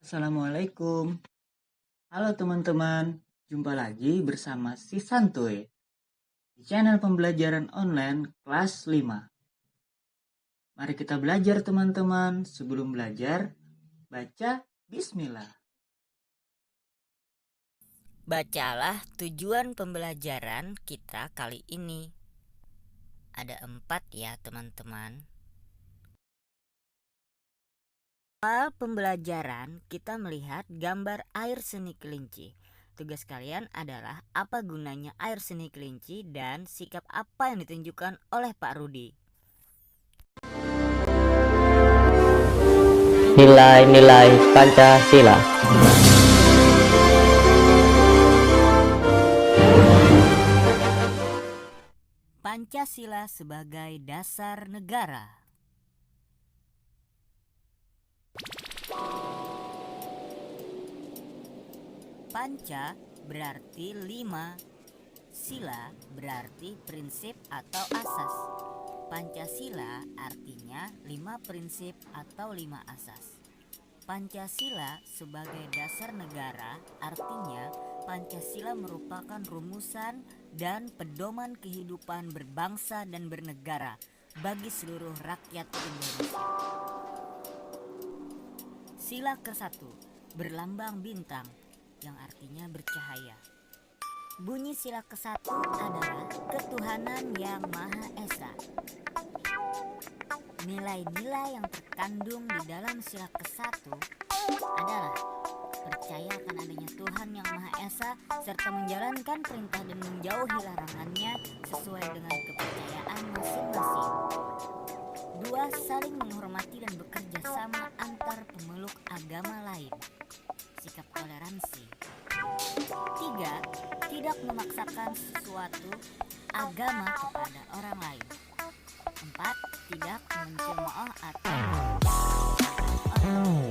Assalamualaikum. Halo teman-teman, jumpa lagi bersama si Santuy di channel pembelajaran online kelas 5. Mari kita belajar teman-teman. Sebelum belajar, baca Bismillah. Bacalah tujuan pembelajaran kita kali ini. Ada 4 ya teman-teman. Awal pembelajaran kita melihat gambar air seni kelinci. Tugas kalian adalah apa gunanya air seni kelinci dan sikap apa yang ditunjukkan oleh Pak Rudi. Nilai-nilai Pancasila. Pancasila sebagai dasar negara. Panca berarti 5, sila berarti prinsip atau asas. Pancasila artinya 5 prinsip atau 5 asas. Pancasila sebagai dasar negara artinya Pancasila merupakan rumusan dan pedoman kehidupan berbangsa dan bernegara bagi seluruh rakyat Indonesia. Sila ke-1 berlambang bintang yang artinya bercahaya. Bunyi sila ke-1 adalah ketuhanan yang Maha Esa. Nilai-nilai yang terkandung di dalam sila ke-1 adalah percaya akan adanya Tuhan yang Maha Esa serta menjalankan perintah dan menjauhi larangannya sesuai dengan kepercayaan masing-masing. 2. Saling menghormati dan bekerja sama antar pemeluk agama lain. Sikap toleransi. 3. Tidak memaksakan sesuatu agama kepada orang lain. 4. Tidak mencemooh atau menjatuhkan orang lain.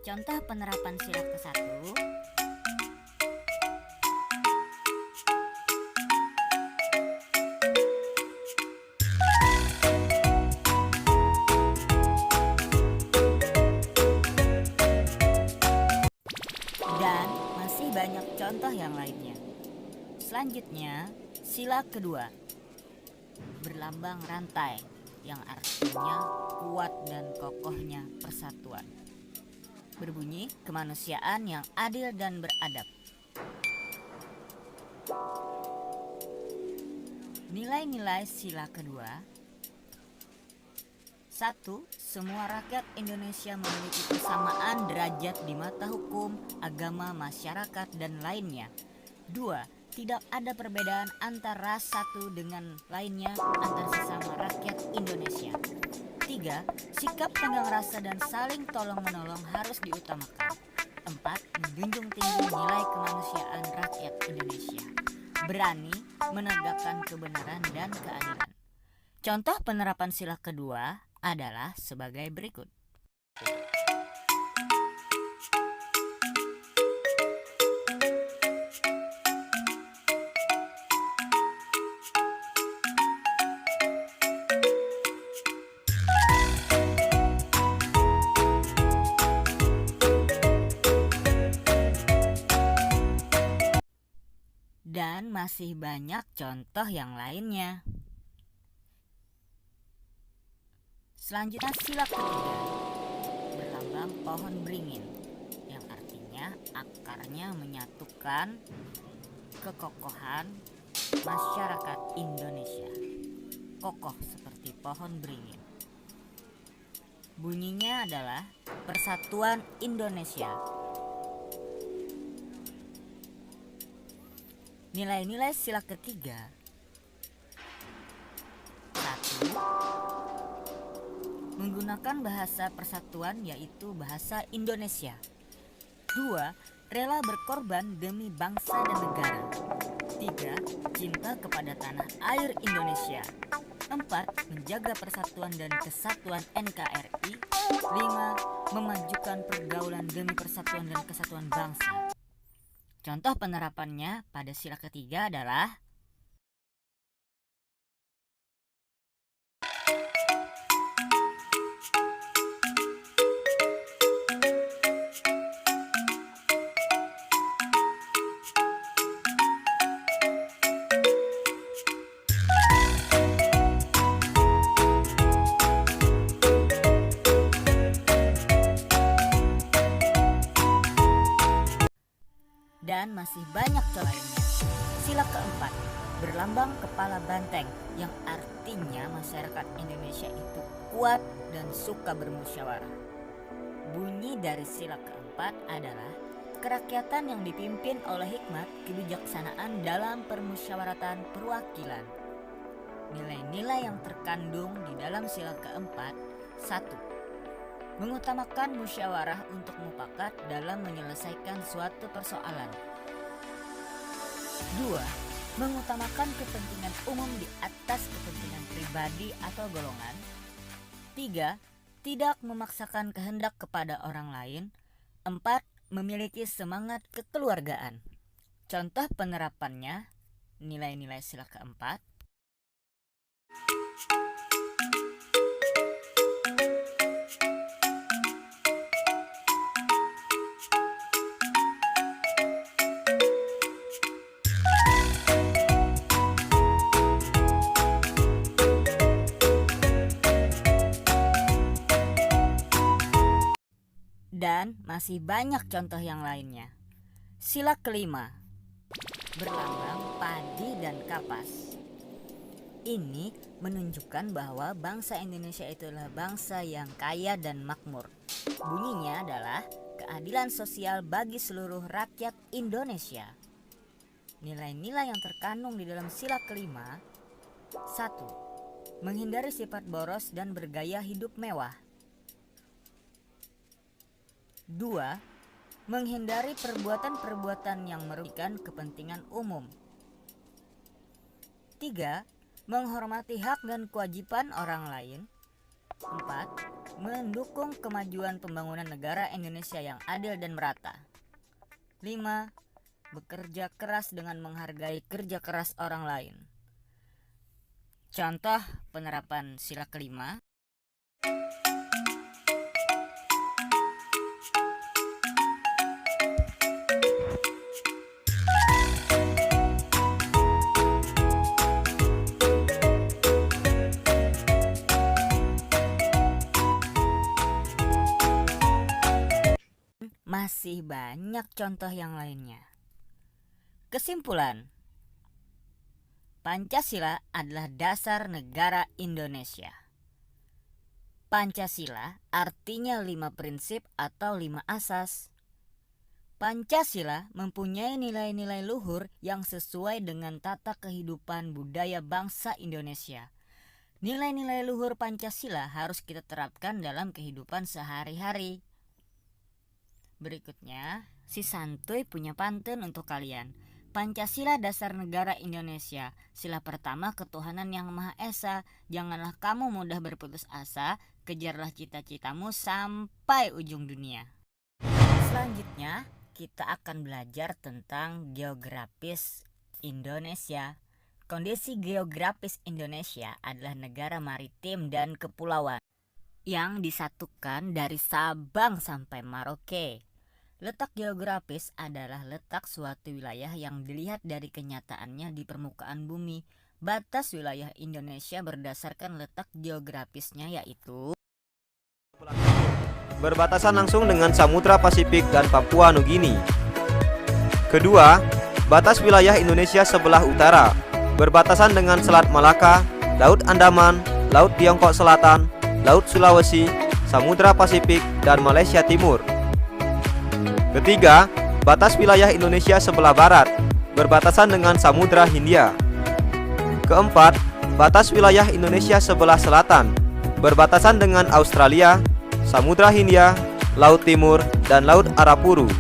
Contoh penerapan sila ke-1. Dan masih banyak contoh yang lainnya. Selanjutnya, sila kedua berlambang rantai yang artinya kuat dan kokohnya persatuan. Berbunyi kemanusiaan yang adil dan beradab. Nilai-nilai sila kedua. 1. Semua rakyat Indonesia memiliki kesamaan derajat di mata hukum, agama, masyarakat, dan lainnya. 2. Tidak ada perbedaan antara ras satu dengan lainnya antar sesama rakyat Indonesia. 3. Sikap tenggang rasa dan saling tolong-menolong harus diutamakan. 4. Menjunjung tinggi nilai kemanusiaan rakyat Indonesia. Berani menegakkan kebenaran dan keadilan. Contoh penerapan sila kedua adalah sebagai berikut. Dan masih banyak contoh yang lainnya. Selanjutnya sila ketiga berlambang pohon beringin yang artinya akarnya menyatukan kekokohan masyarakat Indonesia. Kokoh seperti pohon beringin. Bunyinya adalah Persatuan Indonesia. Nilai-nilai sila ketiga. 1. Menggunakan bahasa persatuan yaitu bahasa Indonesia. 2. Rela berkorban demi bangsa dan negara. 3. Cinta kepada tanah air Indonesia. 4. Menjaga persatuan dan kesatuan NKRI. 5. Memajukan pergaulan demi persatuan dan kesatuan bangsa. Contoh penerapannya pada sila ketiga adalah masih banyak contoh lainnya. Sila keempat, berlambang kepala banteng, yang artinya masyarakat Indonesia itu kuat dan suka bermusyawarah. Bunyi dari sila keempat adalah kerakyatan yang dipimpin oleh hikmat kebijaksanaan dalam permusyawaratan perwakilan. Nilai-nilai yang terkandung di dalam sila keempat: 1. Mengutamakan musyawarah untuk mufakat dalam menyelesaikan suatu persoalan. 2. Mengutamakan kepentingan umum di atas kepentingan pribadi atau golongan. 3. Tidak memaksakan kehendak kepada orang lain. 4. Memiliki semangat kekeluargaan. Contoh penerapannya, nilai-nilai sila keempat. Dan masih banyak contoh yang lainnya. Sila kelima, berlambang padi dan kapas. Ini menunjukkan bahwa bangsa Indonesia itulah bangsa yang kaya dan makmur. Bunyinya adalah keadilan sosial bagi seluruh rakyat Indonesia. Nilai-nilai yang terkandung di dalam sila kelima: 1. Menghindari sifat boros dan bergaya hidup mewah. 2. Menghindari perbuatan-perbuatan yang merugikan kepentingan umum. 3. Menghormati hak dan kewajiban orang lain. 4. Mendukung kemajuan pembangunan negara Indonesia yang adil dan merata. 5. Bekerja keras dengan menghargai kerja keras orang lain. Contoh penerapan sila kelima. Masih banyak contoh yang lainnya. Kesimpulan, Pancasila adalah dasar negara Indonesia. Pancasila artinya 5 prinsip atau 5 asas. Pancasila mempunyai nilai-nilai luhur yang sesuai dengan tata kehidupan budaya bangsa Indonesia. Nilai-nilai luhur Pancasila harus kita terapkan dalam kehidupan sehari-hari. Berikutnya, si Santuy punya pantun untuk kalian. Pancasila dasar negara Indonesia. Sila pertama, ketuhanan yang Maha Esa. Janganlah kamu mudah berputus asa. Kejarlah cita-citamu sampai ujung dunia. Selanjutnya, kita akan belajar tentang geografis Indonesia. Kondisi geografis Indonesia adalah negara maritim dan kepulauan yang disatukan dari Sabang sampai Merauke. Letak geografis adalah letak suatu wilayah yang dilihat dari kenyataannya di permukaan bumi. Batas wilayah Indonesia berdasarkan letak geografisnya yaitu berbatasan langsung dengan Samudra Pasifik dan Papua Nugini. Kedua, batas wilayah Indonesia sebelah utara berbatasan dengan Selat Malaka, Laut Andaman, Laut Tiongkok Selatan, Laut Sulawesi, Samudra Pasifik, dan Malaysia Timur. Ketiga, batas wilayah Indonesia sebelah barat berbatasan dengan Samudra Hindia. Keempat, batas wilayah Indonesia sebelah selatan berbatasan dengan Australia, Samudra Hindia, Laut Timur, dan Laut Arafuru.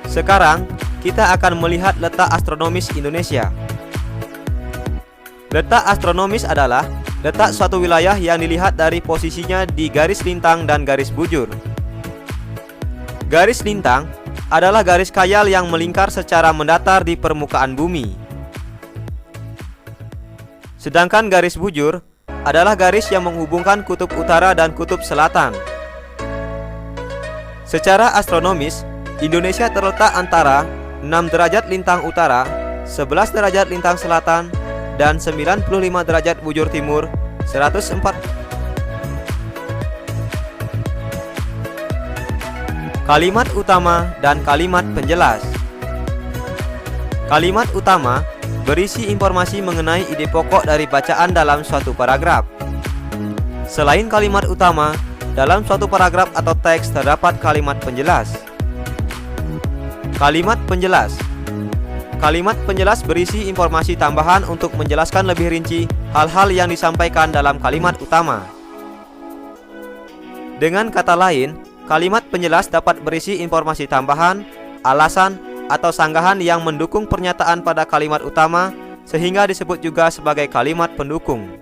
Sekarang, kita akan melihat letak astronomis Indonesia. Letak astronomis adalah letak suatu wilayah yang dilihat dari posisinya di garis lintang dan garis bujur. Garis lintang adalah garis khayal yang melingkar secara mendatar di permukaan bumi. Sedangkan garis bujur adalah garis yang menghubungkan kutub utara dan kutub selatan. Secara astronomis, Indonesia terletak antara 6 derajat lintang utara, 11 derajat lintang selatan, dan 95 derajat bujur timur, 104 Kalimat utama dan kalimat penjelas. Kalimat utama berisi informasi mengenai ide pokok dari bacaan dalam suatu paragraf. Selain kalimat utama, dalam suatu paragraf atau teks terdapat kalimat penjelas. Kalimat penjelas. Kalimat penjelas berisi informasi tambahan untuk menjelaskan lebih rinci hal-hal yang disampaikan dalam kalimat utama. Dengan kata lain, kalimat penjelas dapat berisi informasi tambahan, alasan, atau sanggahan yang mendukung pernyataan pada kalimat utama, sehingga disebut juga sebagai kalimat pendukung.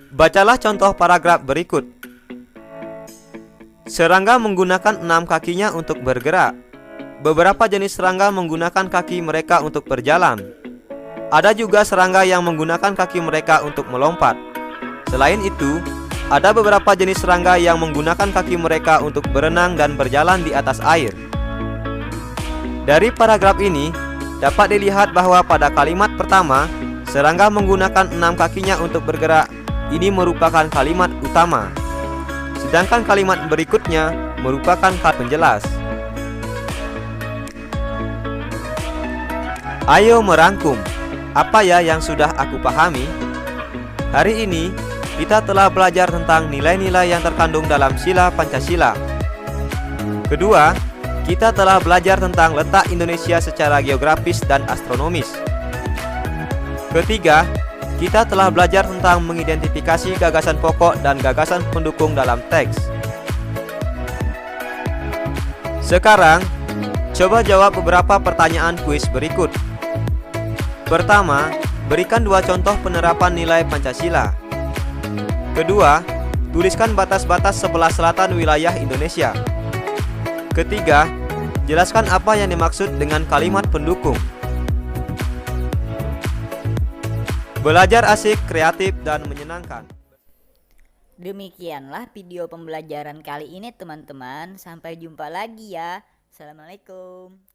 Bacalah contoh paragraf berikut. Serangga menggunakan 6 kakinya untuk bergerak. Beberapa jenis serangga menggunakan kaki mereka untuk berjalan. Ada juga serangga yang menggunakan kaki mereka untuk melompat. Selain itu, ada beberapa jenis serangga yang menggunakan kaki mereka untuk berenang dan berjalan di atas air. Dari paragraf ini, dapat dilihat bahwa pada kalimat pertama, serangga menggunakan 6 kakinya untuk bergerak. Ini merupakan kalimat utama. Sedangkan kalimat berikutnya merupakan kalimat penjelas. Ayo merangkum. Apa ya yang sudah aku pahami? Hari ini kita telah belajar tentang nilai-nilai yang terkandung dalam sila Pancasila. Kedua, kita telah belajar tentang letak Indonesia secara geografis dan astronomis. Ketiga, kita telah belajar tentang mengidentifikasi gagasan pokok dan gagasan pendukung dalam teks. Sekarang, coba jawab beberapa pertanyaan kuis berikut. Pertama, berikan 2 contoh penerapan nilai Pancasila. Kedua, tuliskan batas-batas sebelah selatan wilayah Indonesia. Ketiga, jelaskan apa yang dimaksud dengan kalimat pendukung. Belajar asik, kreatif, dan menyenangkan. Demikianlah video pembelajaran kali ini teman-teman. Sampai jumpa lagi ya. Assalamualaikum.